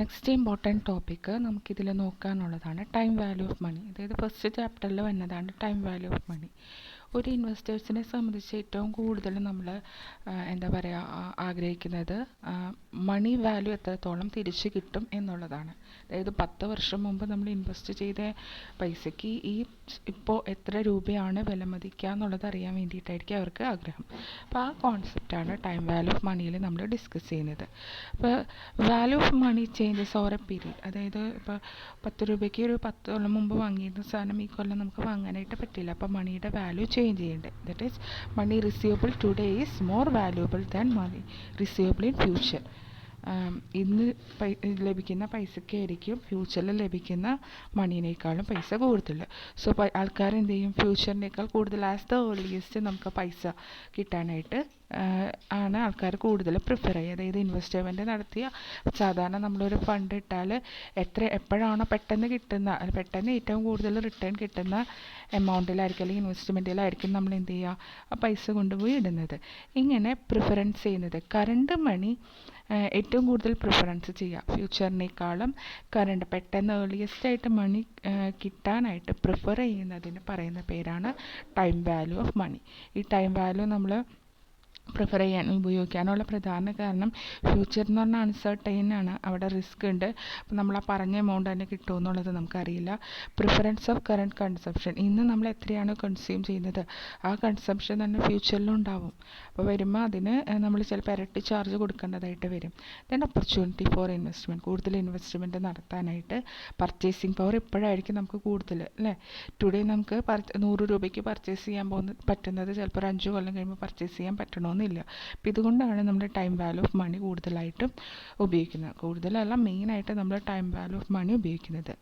Next important topic നമുക്കിതിൽ നോക്കാനുള്ളതാണ് time value of മണി. അതായത് first ചാപ്റ്ററിൽ വന്നതാണ് ടൈം വാല്യൂ ഓഫ് മണി. ഒരു ഇൻവെസ്റ്റേഴ്സിനെ സംബന്ധിച്ച് ഏറ്റവും കൂടുതൽ നമ്മൾ എന്താ പറയുക ആഗ്രഹിക്കുന്നത് മണി വാല്യൂ എത്രത്തോളം തിരിച്ച് കിട്ടും എന്നുള്ളതാണ്. അതായത് 10 വർഷം മുമ്പ് നമ്മൾ ഇൻവെസ്റ്റ് ചെയ്ത പൈസയ്ക്ക് ഇപ്പോൾ എത്ര രൂപയാണ് വിലമതിക്കുക എന്നുള്ളത് അറിയാൻ വേണ്ടിയിട്ടായിരിക്കും അവർക്ക് ആഗ്രഹം. അപ്പോൾ ആ കോൺസെപ്റ്റാണ് ടൈം വാല്യൂ ഓഫ് മണിയിൽ നമ്മൾ ഡിസ്കസ് ചെയ്യുന്നത്. അപ്പോൾ value of money changes over a period. അതായത് ഇപ്പോൾ 10 രൂപയ്ക്ക് ഒരു 10 കൊല്ലം മുമ്പ് വാങ്ങിയിരുന്ന സാധനം ഈ കൊല്ലം നമുക്ക് വാങ്ങാനായിട്ട് പറ്റില്ല. അപ്പോൾ മണിയുടെ വാല്യൂ ചേഞ്ച് ചെയ്യേണ്ടത്. That is money receivable today is more valuable than money receivable in future. ഇന്ന് ലഭിക്കുന്ന പൈസയ്ക്കായിരിക്കും ഫ്യൂച്ചറിൽ ലഭിക്കുന്ന മണീനേക്കാളും പൈസ കൂടുതൽ. സോ ആൾക്കാർ എന്ത് ചെയ്യും, ഫ്യൂച്ചറിനേക്കാൾ കൂടുതൽ ആസ് ദ ഏർലിയസ്റ്റ് നമുക്ക് പൈസ കിട്ടാനായിട്ട് ആണ് ആൾക്കാർ കൂടുതൽ പ്രിഫർ ചെയ്യുക. അതായത് ഇൻവെസ്റ്റ്മെൻറ്റ് നടത്തിയ സാധാരണ നമ്മളൊരു ഫണ്ട് ഇട്ടാൽ എപ്പോഴാണോ പെട്ടെന്ന് ഏറ്റവും കൂടുതൽ റിട്ടേൺ കിട്ടുന്ന എമൗണ്ടിലായിരിക്കും അല്ലെങ്കിൽ ഇൻവെസ്റ്റ്മെൻറ്റിലായിരിക്കും നമ്മൾ എന്ത് ചെയ്യുക, ആ പൈസ കൊണ്ടുപോയി ഇടുന്നത്. ഇങ്ങനെ പ്രിഫറൻസ് ചെയ്യുന്നത് കറണ്ട് മണി ഏറ്റവും കൂടുതൽ പ്രിഫറൻസ് ചെയ്യുക ഫ്യൂച്ചറിനേക്കാളും പെട്ടെന്ന് ഏർലിയസ്റ്റ് ആയിട്ട് മണി കിട്ടാനായിട്ട് പ്രിഫർ ചെയ്യുന്നതിന് പറയുന്ന പേരാണ് ടൈം വാല്യൂ ഓഫ് മണി. ഈ ടൈം വാല്യൂ നമ്മൾ പ്രിഫർ ഉപയോഗിക്കാനുള്ള പ്രധാന കാരണം ഫ്യൂച്ചർ എന്ന് പറഞ്ഞാൽ അൺസർട്ടൈൻ ആണ്, അവിടെ റിസ്ക് ഉണ്ട്. അപ്പോൾ നമ്മൾ ആ പറഞ്ഞ എമൗണ്ട് തന്നെ കിട്ടുമോ എന്നുള്ളത് നമുക്കറിയില്ല. പ്രിഫറൻസ് ഓഫ് കറണ്ട് കൺസംപ്ഷൻ, ഇന്ന് നമ്മൾ എത്രയാണ് കൺസ്യൂം ചെയ്യുന്നത് ആ കൺസംപ്ഷൻ തന്നെ ഫ്യൂച്ചറിലും ഉണ്ടാവും. അപ്പോൾ വരുമ്പോൾ അതിന് നമ്മൾ ചിലപ്പോൾ ഇരട്ടി ചാർജ് കൊടുക്കേണ്ടതായിട്ട് വരും. ദെൻ ഓപ്പർച്യൂണിറ്റി ഫോർ ഇൻവെസ്റ്റ്മെൻറ്റ്, കൂടുതൽ ഇൻവെസ്റ്റ്മെൻറ്റ് നടത്താനായിട്ട് പർച്ചേസിങ് പവർ ഇപ്പോഴായിരിക്കും നമുക്ക് കൂടുതൽ അല്ലേ. ടുഡേ നമുക്ക് 100 രൂപയ്ക്ക് പർച്ചേസ് ചെയ്യാൻ പറ്റുന്നത് ചിലപ്പോൾ ഒരു 5 കൊല്ലം കഴിയുമ്പോൾ പർച്ചേസ് ചെയ്യാൻ പറ്റണമെന്നില്ല. അപ്പോൾ ഇതുകൊണ്ടാണ് നമ്മൾ ടൈം വാല്യൂ ഓഫ് മണി കൂടുതലായിട്ടും ഉപയോഗിക്കുന്നത്. കൂടുതലല്ല, മെയിനായിട്ട് നമ്മൾ ടൈം വാല്യൂ ഓഫ് മണി ഉപയോഗിക്കുന്നത്.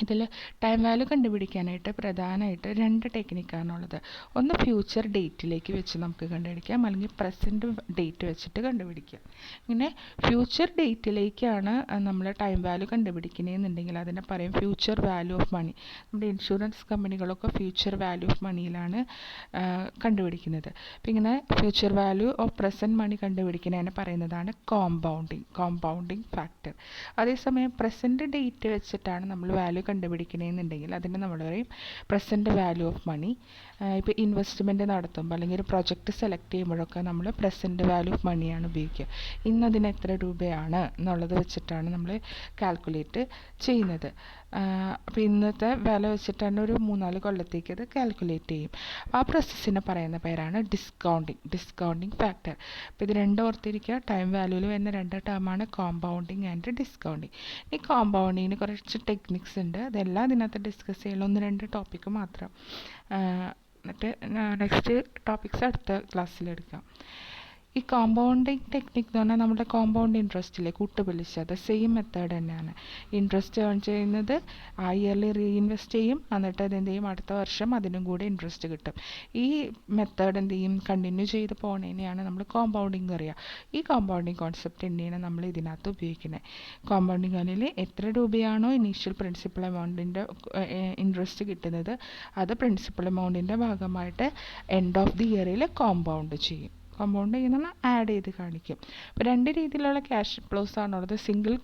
ഇതിൽ ടൈം വാല്യൂ കണ്ടുപിടിക്കാനായിട്ട് പ്രധാനമായിട്ട് 2 ടെക്നിക്കാണുള്ളത്. ഒന്ന് ഫ്യൂച്ചർ ഡേറ്റിലേക്ക് വെച്ച് നമുക്ക് കണ്ടുപിടിക്കാം, അല്ലെങ്കിൽ പ്രസൻറ്റ് ഡേറ്റ് വെച്ചിട്ട് കണ്ടുപിടിക്കാം. ഇങ്ങനെ ഫ്യൂച്ചർ ഡേറ്റിലേക്കാണ് നമ്മൾ ടൈം വാല്യൂ കണ്ടുപിടിക്കണമെന്നുണ്ടെങ്കിൽ അതിനെ പറയും ഫ്യൂച്ചർ വാല്യൂ ഓഫ് മണി. നമ്മുടെ ഇൻഷുറൻസ് കമ്പനികളൊക്കെ ഫ്യൂച്ചർ വാല്യൂ ഓഫ് മണിയിലാണ് കണ്ടുപിടിക്കുന്നത്. അപ്പോൾ ഇങ്ങനെ future value of present money കണ്ടുപിടിക്കുന്നതിനെ പറയുന്നതാണ് കോമ്പൗണ്ടിങ് ഫാക്ടർ. അതേസമയം പ്രസൻറ്റ് ഡേറ്റ് വെച്ചിട്ടാണ് നമ്മൾ വാല്യൂ കണ്ടുപിടിക്കണമെന്നുണ്ടെങ്കിൽ അതിന് നമ്മൾ പറയും പ്രസൻറ്റ് വാല്യൂ ഓഫ് മണി. ഇപ്പോൾ ഇൻവെസ്റ്റ്മെൻറ്റ് നടത്തുമ്പോൾ അല്ലെങ്കിൽ ഒരു പ്രൊജക്റ്റ് സെലക്ട് ചെയ്യുമ്പോഴൊക്കെ നമ്മൾ പ്രസൻറ്റ് വാല്യൂ ഓഫ് മണിയാണ് ഉപയോഗിക്കുക. ഇന്നതിന് എത്ര രൂപയാണ് എന്നുള്ളത് വെച്ചിട്ടാണ് നമ്മൾ കാൽക്കുലേറ്റ് ചെയ്യുന്നത്. അപ്പോൾ ഇന്നത്തെ വില വെച്ചിട്ടാണ് ഒരു 3-4 കൊല്ലത്തേക്ക് അത് കാൽക്കുലേറ്റ് ചെയ്യും. ആ പ്രോസസ്സിനെ പറയുന്ന പേരാണ് ഡിസ്കൗണ്ടിങ് ഫാക്ടർ. അപ്പോൾ ഇത് രണ്ടും ഓർത്തിരിക്കുക. ടൈം വാല്യൂവിൽ വരുന്ന 2 ടേമാണ് കോമ്പൗണ്ടിങ് ആൻഡ് ഡിസ്കൗണ്ടിങ്. ഈ കോമ്പൗണ്ടിങ്ങിന് കുറച്ച് ടെക്നിക്സ് ഉണ്ട്, അതെല്ലാം ഇതിനകത്ത് ഡിസ്കസ് ചെയ്യുള്ളൂ, 1-2 ടോപ്പിക്ക് മാത്രം. എന്നിട്ട് നെക്സ്റ്റ് ടോപ്പിക്സ് അടുത്ത ക്ലാസ്സിലെടുക്കാം. ഈ കോമ്പൗണ്ടിങ് ടെക്നിക്ക് എന്ന് പറഞ്ഞാൽ നമ്മുടെ കോമ്പൗണ്ട് ഇൻട്രസ്റ്റിലെ കൂട്ടുപലിശ, അത് സെയിം മെത്തേഡ് തന്നെയാണ്. ഇൻട്രസ്റ്റ് ഏൺ ചെയ്യുന്നത് ഇയർലി റീഇൻവെസ്റ്റ് ചെയ്യും, എന്നിട്ട് അതെന്ത് ചെയ്യും, അടുത്ത വർഷം അതിനും കൂടി ഇൻട്രസ്റ്റ് കിട്ടും. ഈ മെത്തേഡ് എന്ത് ചെയ്യും, കണ്ടിന്യൂ ചെയ്ത് പോകുന്നതിനെയാണ് നമ്മൾ കോമ്പൗണ്ടിങ് എന്ന് പറയുക. ഈ കോമ്പൗണ്ടിങ് കോൺസെപ്റ്റ് തന്നെയാണ് നമ്മൾ ഇതിനകത്ത് ഉപയോഗിക്കുന്നത്. കോമ്പൗണ്ടിങ് അതിൽ എത്ര രൂപയാണോ ഇനീഷ്യൽ പ്രിൻസിപ്പൽ എമൗണ്ടിൻ്റെ ഇൻട്രസ്റ്റ് കിട്ടുന്നത് അത് പ്രിൻസിപ്പൽ എമൗണ്ടിൻ്റെ ഭാഗമായിട്ട് എൻഡ് ഓഫ് ദി ഇയറിൽ കോമ്പൗണ്ട് ചെയ്യും. കോമ്പൗണ്ട് ചെയ്യുന്ന ആഡ് ചെയ്ത് കാണിക്കും. ഇപ്പോൾ 2 രീതിയിലുള്ള ക്യാഷ് ഫ്ലോസ് ആണുള്ളത്. സിംഗിൾ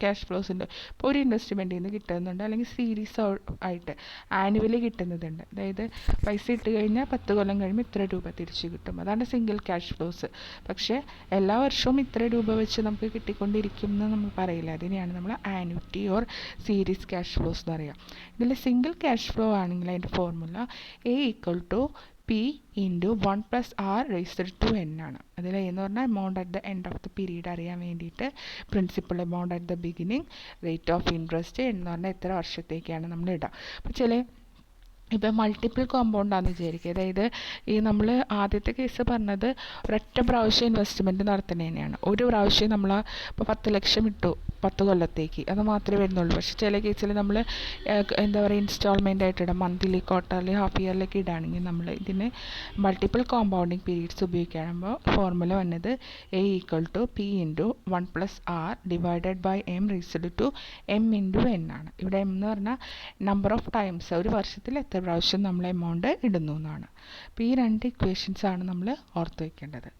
ക്യാഷ് ഫ്ലോസ് ഉണ്ട്. ഇപ്പോൾ ഒരു ഇൻവെസ്റ്റ്മെൻറ്റിൽ നിന്ന് കിട്ടുന്നുണ്ട്, അല്ലെങ്കിൽ സീരീസ് ആയിട്ട് ആനുവലി കിട്ടുന്നതുണ്ട്. അതായത് പൈസ ഇട്ട് കഴിഞ്ഞാൽ 10 കൊല്ലം കഴിയുമ്പോൾ ഇത്ര രൂപ തിരിച്ച് കിട്ടും. അതാണ് സിംഗിൾ ക്യാഷ് ഫ്ലോസ്. പക്ഷേ എല്ലാ വർഷവും ഇത്ര രൂപ വെച്ച് നമുക്ക് കിട്ടിക്കൊണ്ടിരിക്കും എന്ന് നമ്മൾ പറയില്ല. അതിനെയാണ് നമ്മൾ annuity or series cash flows എന്ന് പറയുക. ഇതിൽ സിംഗിൾ ക്യാഷ് ഫ്ലോ ആണെങ്കിൽ അതിൻ്റെ formula P × 1 + R raised to n ആണ്. അതിൽ എന്ന് പറഞ്ഞാൽ amount at the end of the period അറിയാൻ വേണ്ടിയിട്ട് principal amount at the beginning, rate of interest എന്ന് പറഞ്ഞാൽ എത്ര വർഷത്തേക്കാണ് നമ്മൾ ഇടുക. അപ്പോൾ ഇപ്പോൾ മൾട്ടിപ്പിൾ കോമ്പൗണ്ടാണെന്ന് വിചാരിക്കുക. അതായത് ഈ നമ്മൾ ആദ്യത്തെ കേസ് പറഞ്ഞത് ഒരൊറ്റ പ്രാവശ്യം ഇൻവെസ്റ്റ്മെൻറ്റ് നടത്തുന്നതിനെയാണ്. ഒരു പ്രാവശ്യം നമ്മൾ ഇപ്പോൾ 10 ലക്ഷം ഇട്ടു 10 കൊല്ലത്തേക്ക്, അത് മാത്രമേ വരുന്നുള്ളൂ. പക്ഷേ ചില കേസിൽ നമ്മൾ എന്താ പറയുക ഇൻസ്റ്റാൾമെൻ്റ് ആയിട്ട് ഇടാം, മന്ത്ലി, ക്വാർട്ടർലി, ഹാഫ് ഇയറിലേക്ക് ഇടുകയാണെങ്കിൽ നമ്മൾ ഇതിന് മൾട്ടിപ്പിൾ കോമ്പൗണ്ടിങ് പീരീഡ്സ് ഉപയോഗിക്കുമ്പോൾ ഫോർമുല വന്നത് A = P × 1 + R / M raised to M × N ആണ്. ഇവിടെ M എന്ന് പറഞ്ഞാൽ നമ്പർ ഓഫ് ടൈംസ്, ഒരു വർഷത്തിൽ എത്ര പ്രാവശ്യം നമ്മൾ എമൗണ്ട് ഇടുന്നു എന്നാണ്. അപ്പോൾ ഈ 2 ഇക്വേഷൻസ് ആണ് നമ്മൾ ഓർത്ത് വയ്ക്കേണ്ടത്.